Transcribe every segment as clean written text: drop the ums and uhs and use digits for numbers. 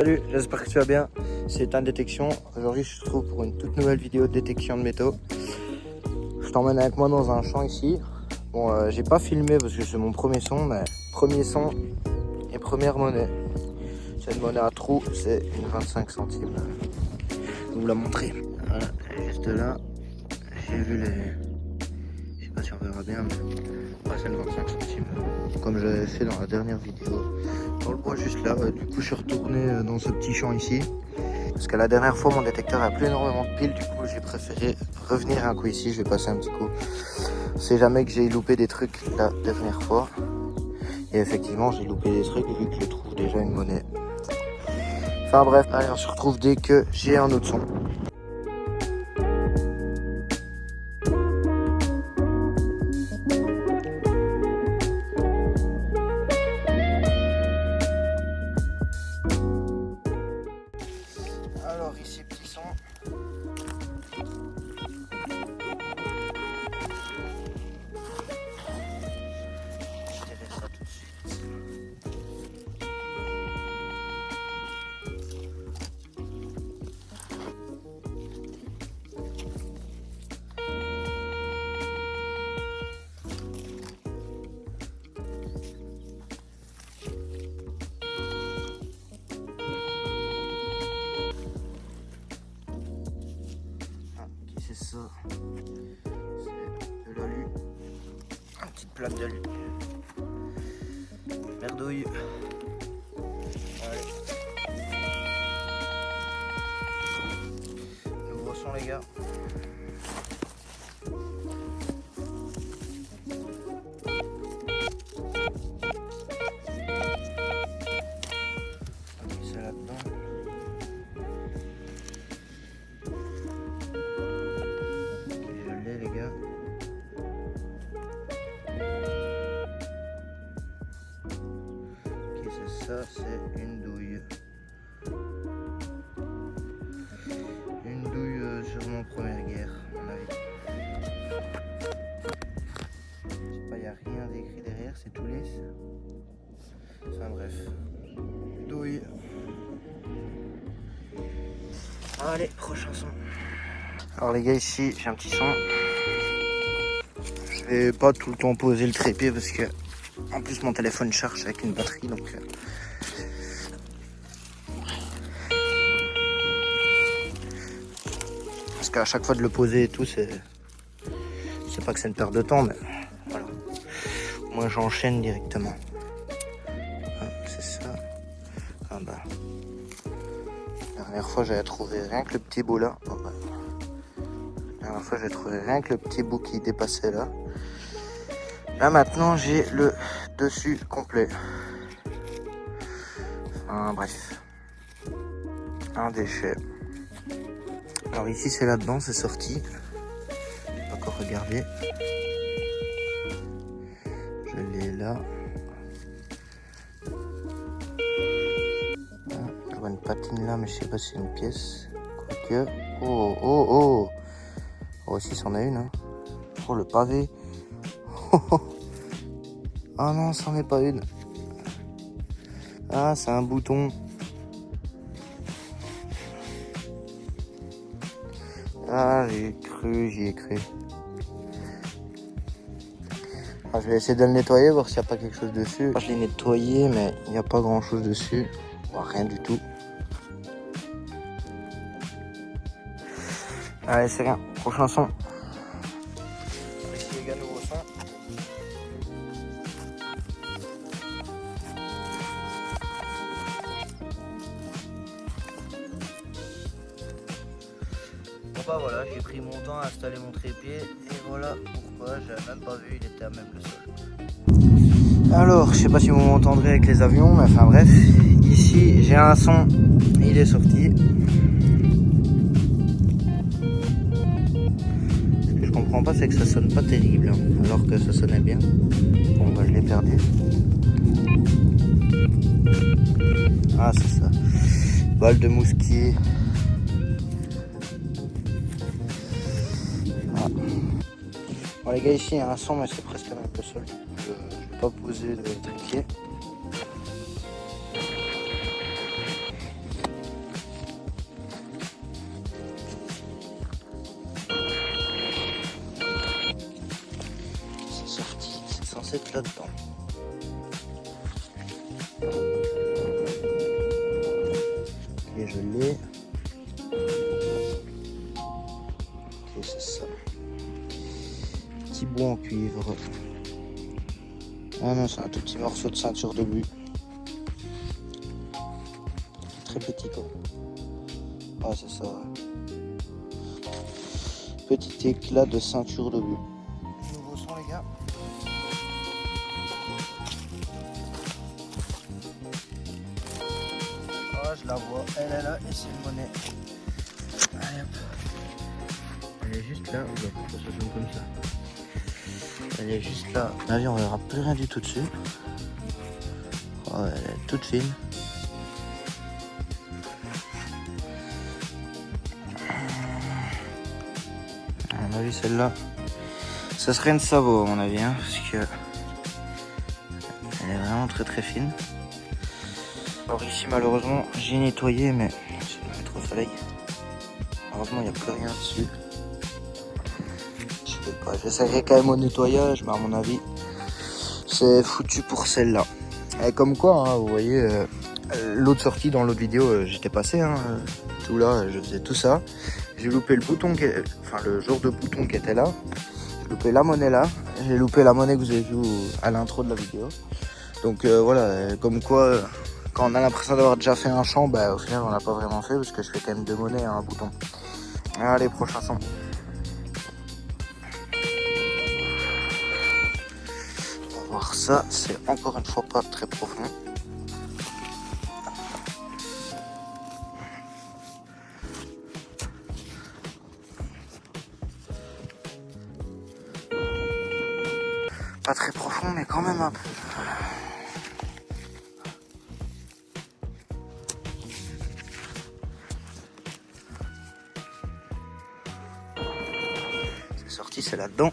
Salut, j'espère que tu vas bien. C'est un détection. Aujourd'hui, je te retrouve pour une toute nouvelle vidéo de détection de métaux. Je t'emmène avec moi dans un champ ici. Bon, j'ai pas filmé parce que c'est mon premier son, mais premier son et première monnaie. C'est une monnaie à trous, c'est une 25 centimes. Je vais vous la montrer. Voilà, juste là, j'ai vu les... Je sais pas si on verra bien, mais c'est une 25 centimes. Comme je l'avais fait dans la dernière vidéo. Dans le bois juste là, du coup je suis retourné dans ce petit champ ici. Parce que la dernière fois mon détecteur a plus énormément de piles, du coup j'ai préféré revenir un coup ici, je vais passer un petit coup. On sait jamais que j'ai loupé des trucs la dernière fois. Et effectivement j'ai loupé des trucs vu que je trouve déjà une monnaie. Enfin bref, allez on se retrouve dès que j'ai un autre son. Alors ici petit son. Je dirais ça tout de suite. C'est ça, c'est de l'alu, une petite plaque d'alu, merdouille, allez, nouveau son les gars. On met ça là-dedans. Les gars, ok c'est ça, c'est une douille sûrement première guerre à mon avis. Je sais pas, il n'y a rien d'écrit derrière, c'est tout lisse. Enfin bref, douille. Allez, prochain son. Alors les gars, ici j'ai un petit son. Je vais pas tout le temps poser le trépied parce que en plus mon téléphone charge avec une batterie, donc parce qu'à chaque fois de le poser et tout, c'est pas que c'est une perte de temps, mais voilà. Moi j'enchaîne directement. Ah, c'est ça. Ah bah. La dernière fois j'avais trouvé rien que le petit bout là. Oh, bah. La dernière fois j'ai trouvé rien que le petit bout qui dépassait là. Là maintenant j'ai le dessus complet. Enfin bref. Un déchet. Alors ici c'est là-dedans, c'est sorti. J'ai pas encore regardé. Je l'ai là. Ah, je vois une patine là, mais je sais pas si c'est une pièce. Quoique. Oh oh oh. Oh ici c'en a une. Hein. Oh le pavé. Ah non, c'en est pas une. Ah, c'est un bouton. Ah, j'y ai cru. Ah, je vais essayer de le nettoyer, voir s'il n'y a pas quelque chose dessus. Je l'ai nettoyé, mais il n'y a pas grand chose dessus. Bon, rien du tout. Allez, c'est rien. Prochain son. Ici, les gars, nouveau son. Bon bah voilà, j'ai pris mon temps à installer mon trépied et voilà pourquoi j'avais même pas vu, il était à même le sol. Alors, je sais pas si vous m'entendrez avec les avions, mais enfin bref, ici j'ai un son, il est sorti. Ce que je comprends pas, c'est que ça sonne pas terrible, hein, alors que ça sonnait bien. Bon bah je l'ai perdu. Ah c'est ça, balle de mousquet. Bon les gars, ici il y a un son, mais c'est presque même le sol. Je vais pas poser de trépied. censé être là-dedans. Ok, je l'ai. Ok, c'est ça. Petit bout en cuivre. Ah non, c'est un tout petit morceau de ceinture de but. Très petit quoi. Ah, c'est ça. Petit éclat de ceinture de but. Nouveau son, les gars. Ah, je la vois. Elle est là et c'est une monnaie. Allez, hop. Elle est juste là. Regarde, ça sonne comme ça. Elle est juste là. À mon avis, on verra plus rien du tout dessus. Oh, elle est toute fine. À mon avis, celle-là, ça serait une sabot, à mon avis, hein, parce que elle est vraiment très très fine. Alors ici, malheureusement, j'ai nettoyé, mais je vais mettre au soleil. Heureusement, il n'y a plus rien dessus. Je sais pas, j'essaierai quand même au nettoyage, mais à mon avis, c'est foutu pour celle-là. Et comme quoi, hein, vous voyez, l'autre sortie dans l'autre vidéo, j'étais passé, hein, tout là, je faisais tout ça. J'ai loupé le bouton, enfin le genre de bouton qui était là. J'ai loupé la monnaie là. J'ai loupé la monnaie que vous avez vue à l'intro de la vidéo. Donc voilà, comme quoi, quand on a l'impression d'avoir déjà fait un champ, bah, au final on l'a pas vraiment fait parce que je fais quand même deux monnaies à un bouton. Allez, prochain son. On va voir ça, c'est encore une fois pas très profond. Pas très profond, mais quand même un peu. C'est sorti, c'est là-dedans.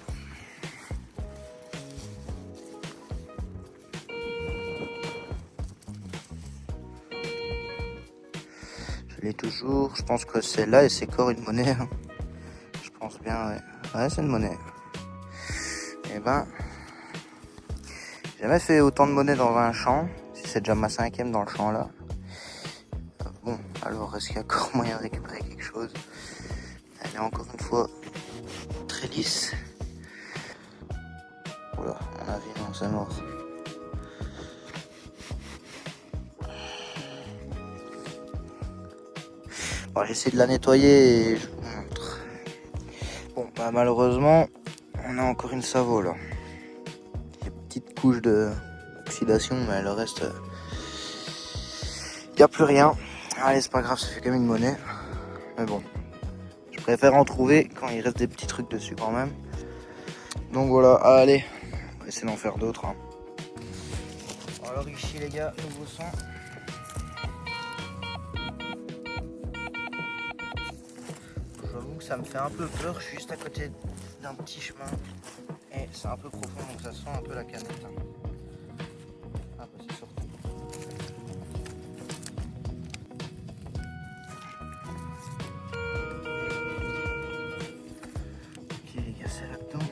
Je l'ai toujours. Je pense que c'est là et c'est encore une monnaie. Hein. Je pense bien, ouais. Ouais, c'est une monnaie. Et ben, j'ai jamais fait autant de monnaie dans un champ. Si c'est déjà ma 5e dans le champ là. Bon, alors est-ce qu'il y a encore moyen de récupérer quelque chose? Elle est encore une fois très lisse. Oula, à mon avis, non, c'est mort. Bon, j'essaie de la nettoyer et je vous montre. Bon, bah malheureusement, on a encore une sabot là. Des petites couches d'oxydation, mais le reste, il n'y a plus rien. Allez, c'est pas grave, ça fait quand même une monnaie. Mais bon, je préfère en trouver quand il reste des petits trucs dessus quand même. Donc voilà, allez, on va essayer d'en faire d'autres. Hein. Alors ici les gars, nouveau son. J'avoue que ça me fait un peu peur, je suis juste à côté d'un petit chemin. Et c'est un peu profond, donc ça sent un peu la canette. Hein. Ah bah c'est sorti. Ok les gars, c'est là-dedans.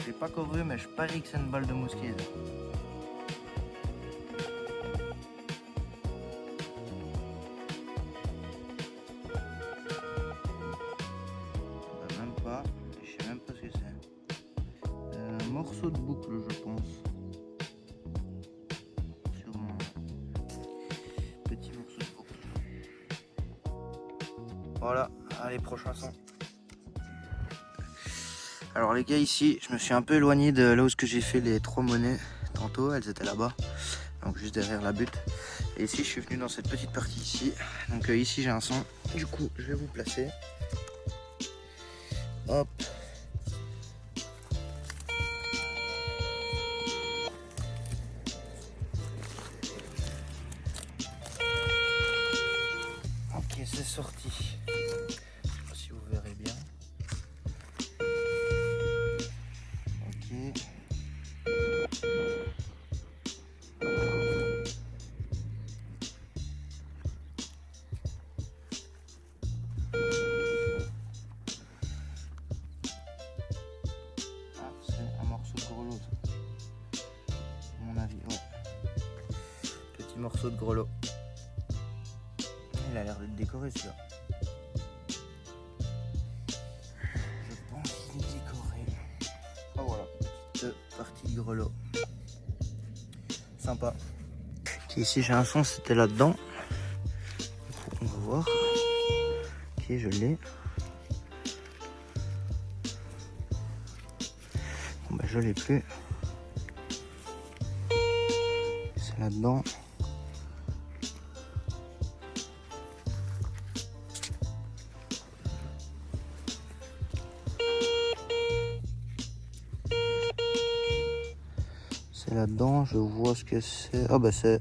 J'ai pas encore vu, mais je parie que c'est une balle de mosquise. Même pas, je sais même pas ce que c'est. Un morceau de boucle, je pense. Sûrement. Petit morceau de boucle. Voilà, allez, prochain son. Alors les gars, ici je me suis un peu éloigné de là où j'ai fait les 3 monnaies tantôt, elles étaient là-bas. donc juste derrière la butte. Et ici je suis venu dans cette petite partie ici. Donc ici j'ai un son, du coup je vais vous placer. Hop. Ok, c'est sorti. Je sais pas si vous verrez bien. Ok. Ah, c'est un morceau de grelot, à mon avis, ouais. Petit morceau de grelot. Il a l'air d'être décoré celui-là. Je pense qu'il est décoré. Oh voilà, petite partie de grelot. Sympa. Ici j'ai un son, c'était là-dedans. On va voir. Ok, je l'ai. Bon bah je l'ai plus. C'est là-dedans. C'est là-dedans, je vois ce que c'est. Ah bah c'est...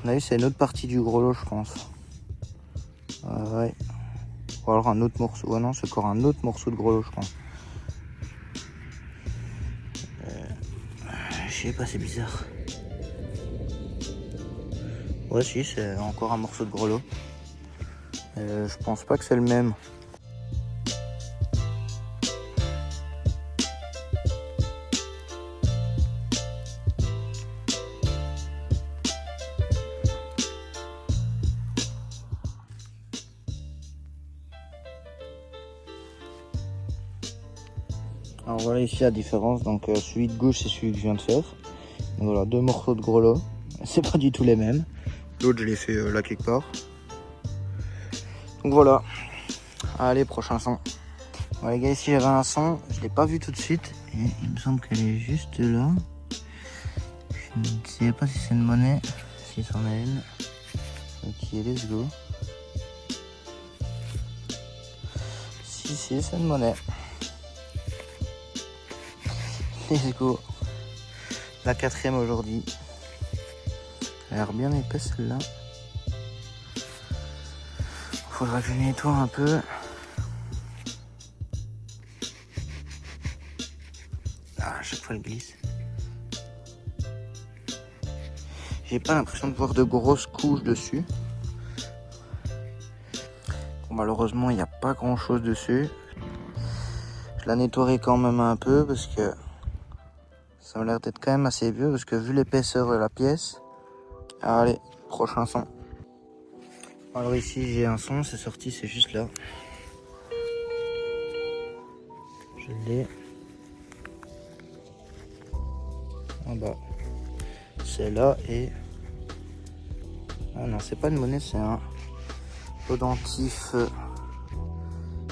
On a vu, c'est une autre partie du grelot, je pense. Ouais. Ou alors un autre morceau. Ouais non, c'est encore un autre morceau de grelot, je pense. Je sais pas, c'est bizarre. Ouais si, c'est encore un morceau de grelot. Je pense pas que c'est le même. Alors voilà ici la différence, donc celui de gauche c'est celui que je viens de faire. Donc voilà, deux morceaux de grelot, c'est pas du tout les mêmes. L'autre je l'ai fait là quelque part. Donc voilà, allez prochain son. Bon les gars, ici j'avais un son, je l'ai pas vu tout de suite et il me semble qu'elle est juste là. Je ne sais pas si c'est une monnaie, si c'en est une. Ok, let's go. Si c'est une monnaie. Let's go. La quatrième aujourd'hui. Elle a l'air bien épaisse celle-là. Faudra que je nettoie un peu. Ah, à chaque fois elle glisse. J'ai pas l'impression de voir de grosses couches dessus. Bon, malheureusement il n'y a pas grand chose dessus. Je la nettoierai quand même un peu parce que ça m'a l'air d'être quand même assez vieux, parce que vu l'épaisseur de la pièce. Allez, prochain son. Alors ici j'ai un son, c'est sorti, c'est juste là. Je l'ai. Ah bah, c'est là et... Ah non, c'est pas une monnaie, c'est un pendentif.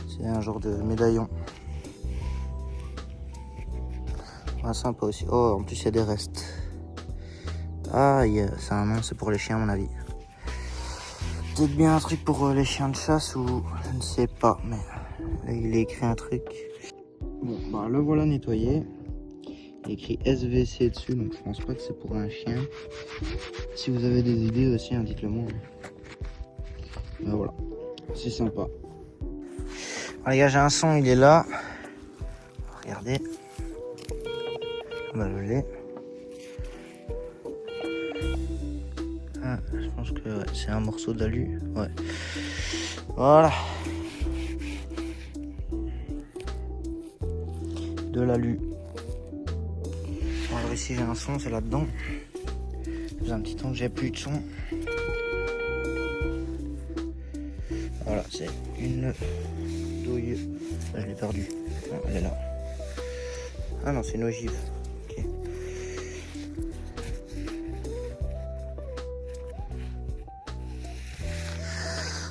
C'est un genre de médaillon. Ah, sympa aussi. Oh, en plus il y a des restes. Ah, c'est un nom, c'est pour les chiens à mon avis. Peut-être bien un truc pour les chiens de chasse ou je ne sais pas, mais là il est écrit un truc. Bon, bah le voilà nettoyé. Il est écrit SVC dessus, donc je pense pas que c'est pour un chien. Si vous avez des idées aussi, hein, dites-le moi. Ben voilà, c'est sympa. Ah, les gars, j'ai un son, il est là. Regardez. Bah je l'ai. Ah, je pense que ouais, c'est un morceau d'alu. Ouais. Voilà. De l'alu. Alors ici j'ai un son, c'est là-dedans. J'ai un petit temps que j'ai plus de son. Voilà, c'est une douille. Ah, je l'ai perdue. Non, elle est là. Ah non, c'est une ogive. Ok.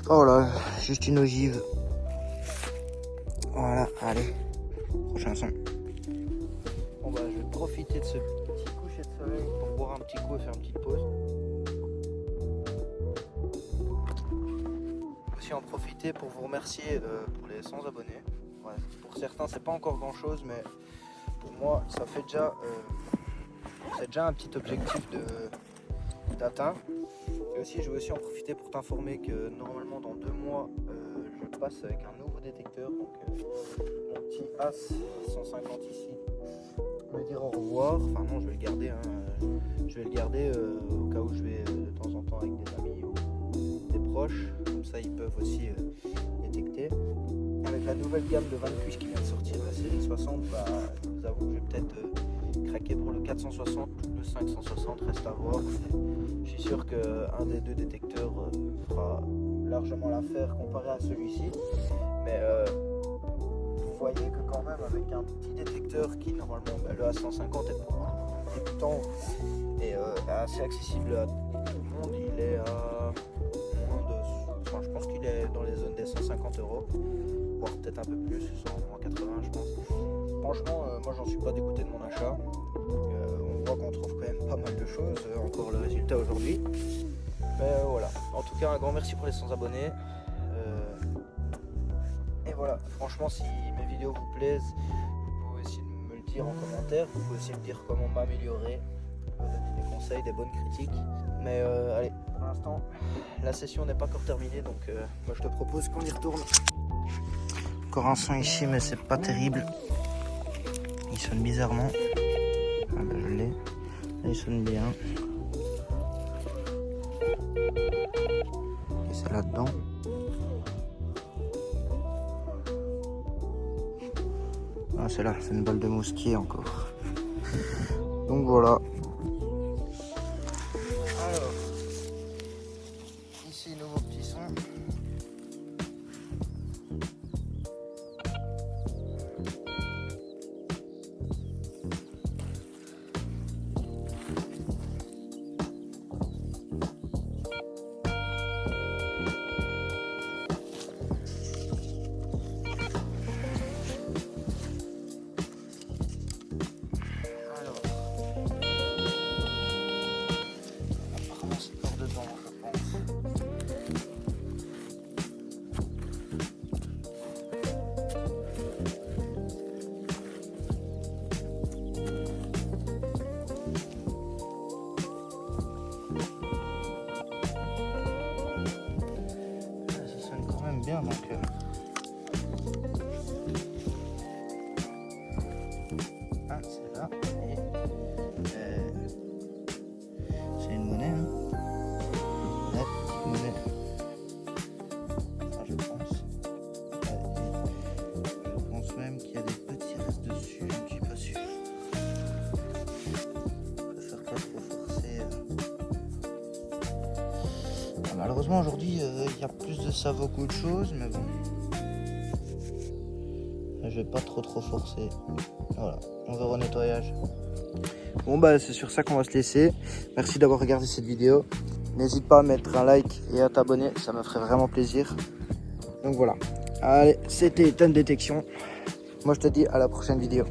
Oh là, juste une ogive. Voilà, allez. Prochain son. Bon bah je vais profiter de ce petit coucher coucher de soleil pour boire un petit coup et faire une petite pause. Aussi en profiter pour vous remercier pour les 100 abonnés. Ouais, pour certains c'est pas encore grand chose, mais pour moi ça fait déjà c'est déjà un petit objectif d'atteint. Et aussi je veux aussi en profiter pour t'informer que normalement dans 2 mois je passe avec un nouveau détecteur, donc mon petit As 150 ici me dire au revoir. Enfin non, je vais le garder, hein. Je vais le garder au cas où je vais de temps en temps avec des amis ou des proches, comme ça ils peuvent aussi détecter. Avec la nouvelle gamme de 20 cuisses qui vient de sortir, la série 60, bah, je vous avoue que je vais peut-être craquer pour le 460, le 560, reste à voir. Je suis sûr qu'un des 2 détecteurs fera largement l'affaire comparé à celui-ci, mais vous voyez que quand même avec un petit détecteur qui normalement le A150 est pour un débutant et assez accessible à tout le monde, il est à moins de, enfin, je pense qu'il est dans les zones des 150 €, voire peut-être un peu plus, 180 je pense. Franchement moi j'en suis pas dégoûté de mon achat. On voit qu'on trouve quand même pas mal de choses, encore le résultat aujourd'hui. Mais voilà, en tout cas un grand merci pour les 100 abonnés. Et voilà, franchement si mes vidéos vous plaisent, vous pouvez aussi me le dire en commentaire, vous pouvez aussi me dire comment m'améliorer, me donner des conseils, des bonnes critiques. Mais allez, pour l'instant la session n'est pas encore terminée, donc moi je te propose qu'on y retourne. Encore un son ici mais c'est pas terrible, il sonne bizarrement. Ah bah je l'ai, il sonne bien. Et c'est là-dedans. Ah c'est là, c'est une balle de mosquée encore. Donc voilà. Alors, ici nouveau petit son. Bien donc ah c'est là et c'est une monnaie hein. La petite monnaie, ah, je pense même qu'il y a des petits restes dessus, je ne suis pas sûr. Je préfère pas trop forcer. Malheureusement aujourd'hui il y a plus de savon qu'autre chose, mais bon, je vais pas trop forcer. Voilà, on verra au nettoyage. Bon bah c'est sur ça qu'on va se laisser. Merci d'avoir regardé cette vidéo. N'hésite pas à mettre un like et à t'abonner, ça me ferait vraiment plaisir. Donc voilà, allez, c'était Tan Détection. Moi je te dis à la prochaine vidéo.